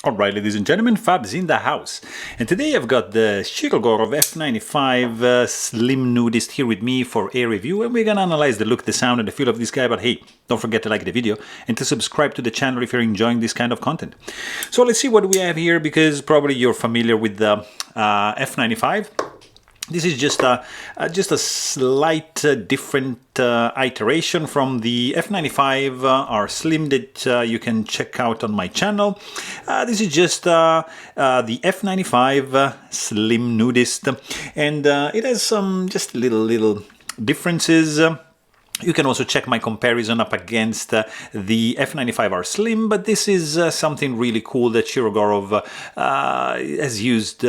Alright, ladies and gentlemen, Fab's in the house. And today I've got the Shirogorov F95 Slim Nudist here with me for a review, and we're gonna analyze the look, the sound, and the feel of this guy. But hey, don't forget to like the video and to subscribe to the channel if you're enjoying this kind of content. So let's see what we have here, because probably you're familiar with the F95. This is just a slight different iteration from the F95 R Slim that you can check out on my channel. This is just the F95 Slim Nudist, and it has some just little differences. You can also check my comparison up against the F95R Slim, but this is something really cool that Shirogorov has used,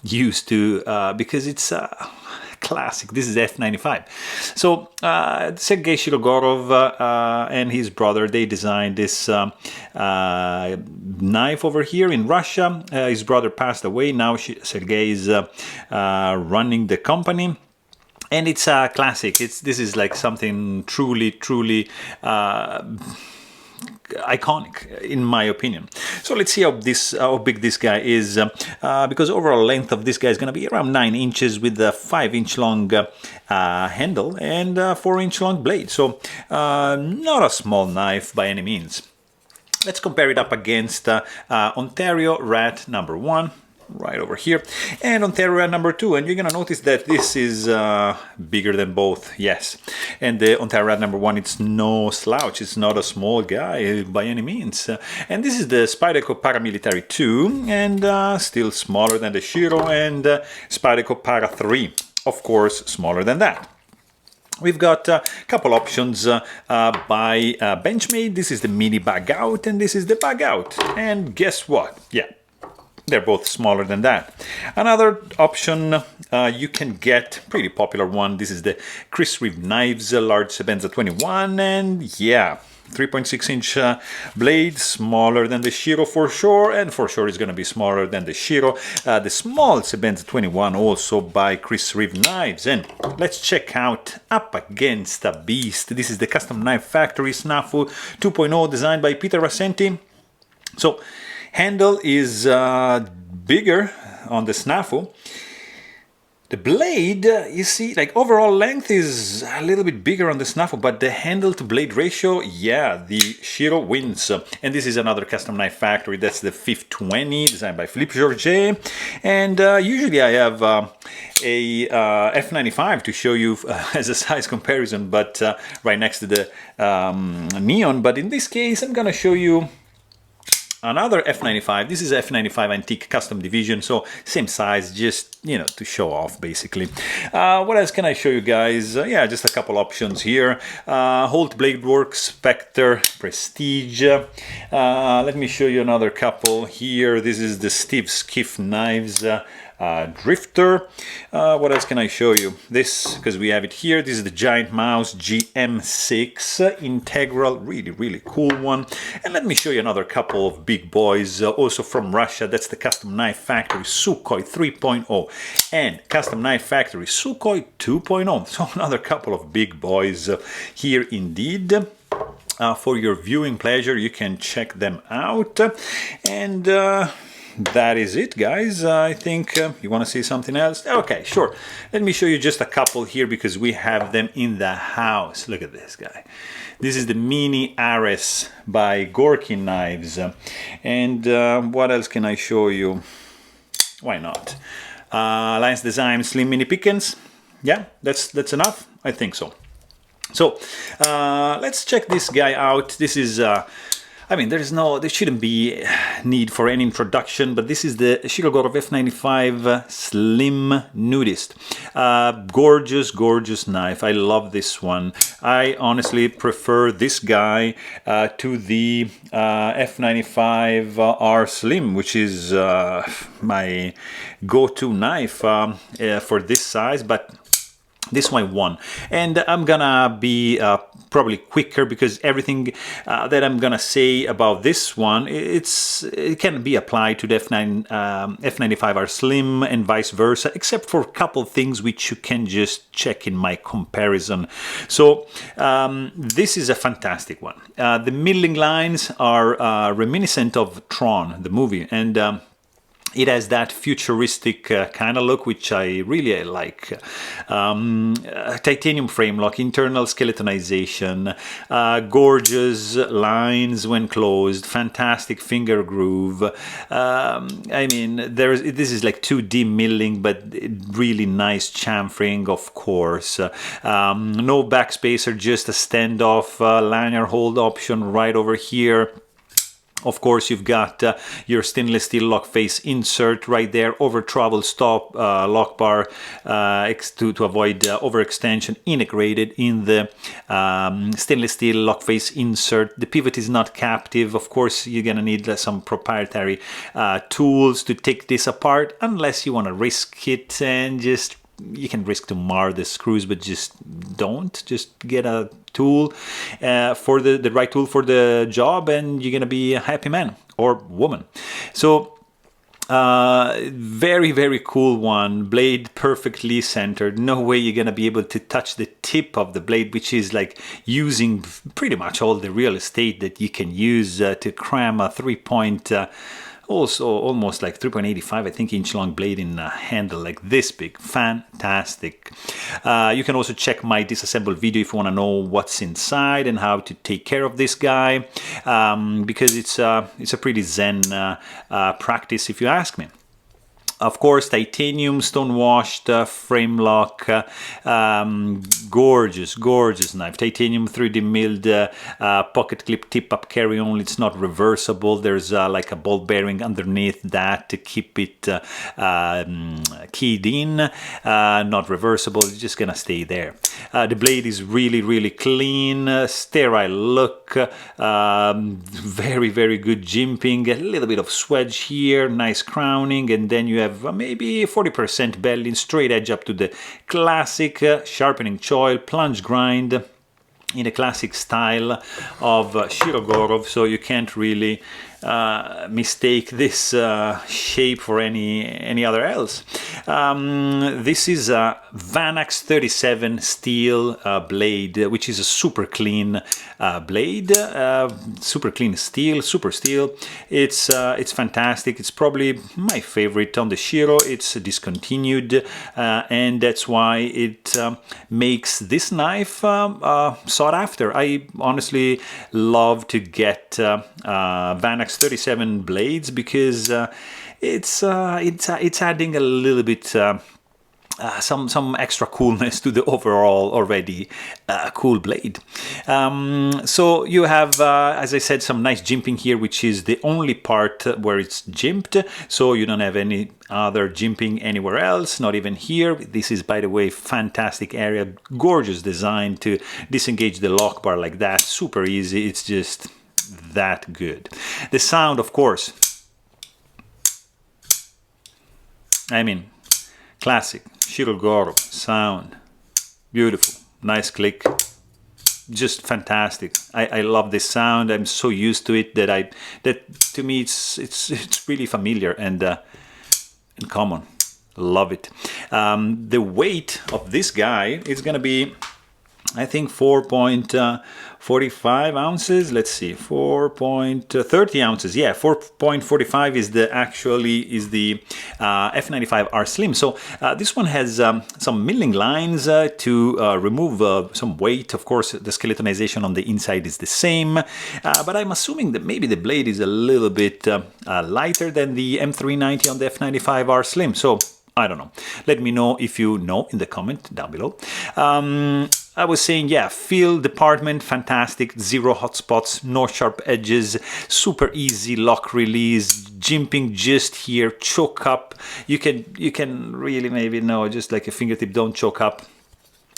used to, because it's classic. This is F95. So Sergei Shirogorov and his brother, they designed this knife over here in Russia. His brother passed away. Now Sergei is running the company. And it's a classic. This is like something truly iconic, in my opinion. So let's see how big this guy is, because overall length of this guy is going to be around 9 inches with a 5-inch long handle and a 4-inch long blade. So not a small knife by any means. Let's compare it up against Ontario Rat number 1. Right over here, and Ontario Rat number 2, and you're gonna notice that this is bigger than both, yes. And the Ontario Rat number 1, it's no slouch, it's not a small guy by any means. And this is the Spyderco Paramilitary 2, and still smaller than the Shiro, and Spyderco Para 3, of course, smaller than that. We've got a couple options by Benchmade. This is the mini bag out, and this is the bag out. And guess what? Yeah, they're both smaller than that. Another option you can get, pretty popular one, this is the Chris Reeve Knives Large Sebenza 21, and yeah, 3.6-inch blade, smaller than the Shiro for sure, and for sure is going to be smaller than the Shiro. The small Sebenza 21, also by Chris Reeve Knives. And let's check out up against a beast. This is the Custom Knife Factory Snafu 2.0, designed by Peter Rassenti. So handle is bigger on the Snafu. The blade, you see, like overall length is a little bit bigger on the Snafu, but the handle to blade ratio, yeah, the Shiro wins. And this is another Custom Knife Factory. That's the 520, designed by Philippe Georget. And usually I have a F95 to show you as a size comparison, but right next to the Neon. But in this case, I'm gonna show you another F95. This is F95 Antique Custom Division, so same size, just, you know, to show off basically. What else can I show you guys? Yeah, just a couple options here. Holt Blade Works, Spectre, Prestige. Let me show you another couple here. This is the Steve Skiff Knives Drifter. What else can I show you? This, because we have it here. This is the Giant Mouse GM6 Integral, really cool one. And let me show you another couple of big boys, also from Russia. That's the Custom Knife Factory Sukhoi 3.0 and Custom Knife Factory Sukhoi 2.0. So another couple of big boys here indeed. For your viewing pleasure, you can check them out. And that is it, guys. I think you want to see something else? Okay, sure. Let me show you just a couple here, because we have them in the house. Look at this guy. This is the Mini Ares by Gorky Knives. And what else can I show you? Why not? Alliance Design Slim Mini Pickens. Yeah, that's enough? I think so. So let's check this guy out. This is I mean, there shouldn't be need for any introduction, but this is the Shirogorov F95 Slim Nudist. Gorgeous knife. I love this one. I honestly prefer this guy to the F95 R Slim, which is my go-to knife for this size, but This one won, and I'm gonna be probably quicker because everything that I'm gonna say about this one, it can be applied to the F95R Slim and vice versa, except for a couple things which you can just check in my comparison. So this is a fantastic one. The milling lines are reminiscent of Tron, the movie, and it has that futuristic kind of look, which I really like. Titanium frame lock, internal skeletonization, gorgeous lines when closed, fantastic finger groove. I mean, this is like 2D milling, but really nice chamfering, of course. No backspacer, just a standoff lanyard hold option right over here. Of course, you've got your stainless steel lock face insert right there, over travel stop lock bar to avoid overextension, integrated in the stainless steel lock face insert. The pivot is not captive. Of course, you're gonna need some proprietary tools to take this apart, unless you want to risk it and just, you can risk to mar the screws, but just don't. Just get a tool for the right tool for the job, and you're gonna be a happy man or woman. So very, very cool one. Blade perfectly centered. No way you're gonna be able to touch the tip of the blade, which is like using pretty much all the real estate that you can use to cram a 3-point also almost like 3.85, I think, inch long blade in a handle like this big. Fantastic. You can also check my disassembled video if you want to know what's inside and how to take care of this guy, because it's a pretty zen practice, if you ask me. Of course, titanium stone-washed frame lock, gorgeous, gorgeous knife. Titanium 3D milled pocket clip tip-up carry-on. It's not reversible. There's like a ball bearing underneath that to keep it keyed in. Not reversible. It's just gonna stay there. The blade is really, really clean, sterile look. Very, very good jimping. A little bit of swedge here. Nice crowning, and then you have maybe 40% belling, straight edge up to the classic sharpening choil, plunge grind in the classic style of Shirogorov, so you can't really mistake this shape for any other else. This is a Vanax 37 steel blade, which is a super clean blade, super clean steel, super steel. It's fantastic. It's probably my favorite on the Shiro. It's discontinued, and that's why it makes this knife sought after. I honestly love to get Vanax 37 blades because it's adding a little bit some extra coolness to the overall already cool blade. So you have, as I said, some nice jimping here, which is the only part where it's jimped, so you don't have any other jimping anywhere else, not even here. This is, by the way, fantastic area, gorgeous design to disengage the lock bar like that, super easy. It's just that good. The sound, of course, I mean, classic Shirogorov sound, beautiful, nice click, just fantastic. I love this sound. I'm so used to it that to me it's really familiar and common. Love it. The weight of this guy is gonna be, I think, 4.45 ounces. Let's see, 4.30 ounces. Yeah, 4.45 is the F95R Slim. So this one has some milling lines to remove some weight. Of course, the skeletonization on the inside is the same, but I'm assuming that maybe the blade is a little bit lighter than the M390 on the F95R Slim. So I don't know. Let me know if you know in the comment down below. I was saying, yeah, feel department, fantastic, zero hot spots, no sharp edges, super easy lock release, jimping just here, choke up. You can really maybe, no, just like a fingertip, don't choke up.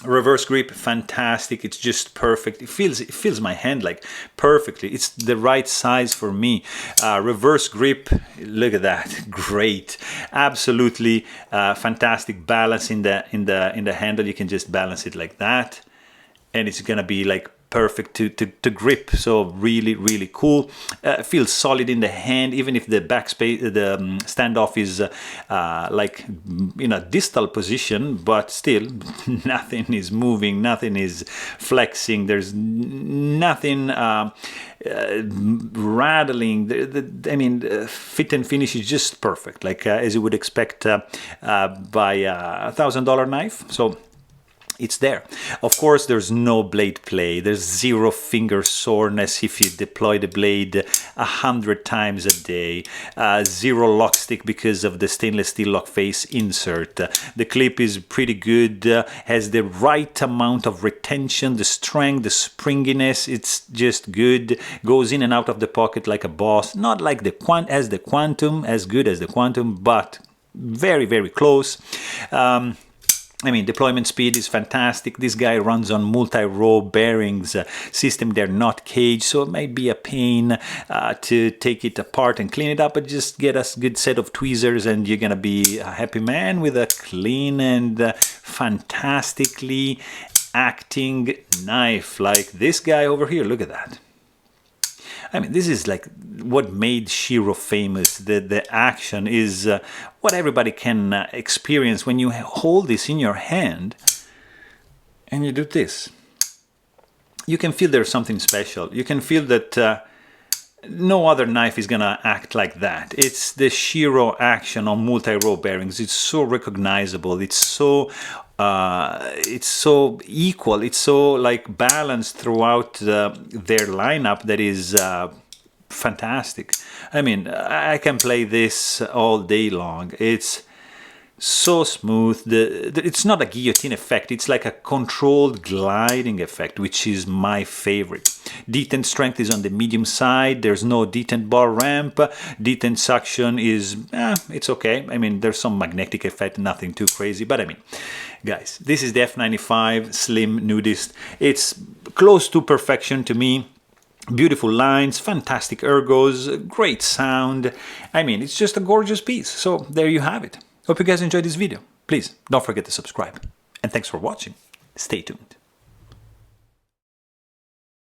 Reverse grip, fantastic. It's just perfect. It feels my hand like perfectly. It's the right size for me. Reverse grip, look at that, great. Absolutely fantastic balance in the handle. You can just balance it like that, and it's gonna be like perfect to grip. So really cool. Feels solid in the hand, even if the backspace, the standoff is like in a distal position, but still nothing is moving, nothing is flexing, there's nothing rattling. I mean, fit and finish is just perfect, like as you would expect by a $1,000 knife. So it's there. Of course, there's no blade play. There's zero finger soreness if you deploy the blade 100 times a day. Zero lock stick because of the stainless steel lock face insert. The clip is pretty good. Has the right amount of retention, the strength, the springiness. It's just good. Goes in and out of the pocket like a boss. Not like the Quantum, as good as the Quantum, but very close. I mean, deployment speed is fantastic. This guy runs on multi-row bearings system. They're not caged, so it might be a pain to take it apart and clean it up, but just get a good set of tweezers and you're gonna be a happy man with a clean and fantastically acting knife like this guy over here. Look at that. I mean, this is like what made Shiro famous. The action is what everybody can experience when you hold this in your hand and you do this. You can feel there's something special. You can feel that no other knife is gonna act like that. It's the Shiro action on multi-row bearings. It's so recognizable. It's so equal. It's so like balanced throughout their lineup that is fantastic. I mean, I can play this all day long. It's so smooth. It's not a guillotine effect. It's like a controlled gliding effect, which is my favorite. Detent strength is on the medium side. There's no detent bar ramp. Detent suction is, it's okay. I mean, there's some magnetic effect, nothing too crazy. But I mean, guys, this is the F95 Slim Nudist. It's close to perfection to me. Beautiful lines, fantastic ergos, great sound. I mean, it's just a gorgeous piece. So there you have it. Hope you guys enjoyed this video. Please don't forget to subscribe. And thanks for watching. Stay tuned.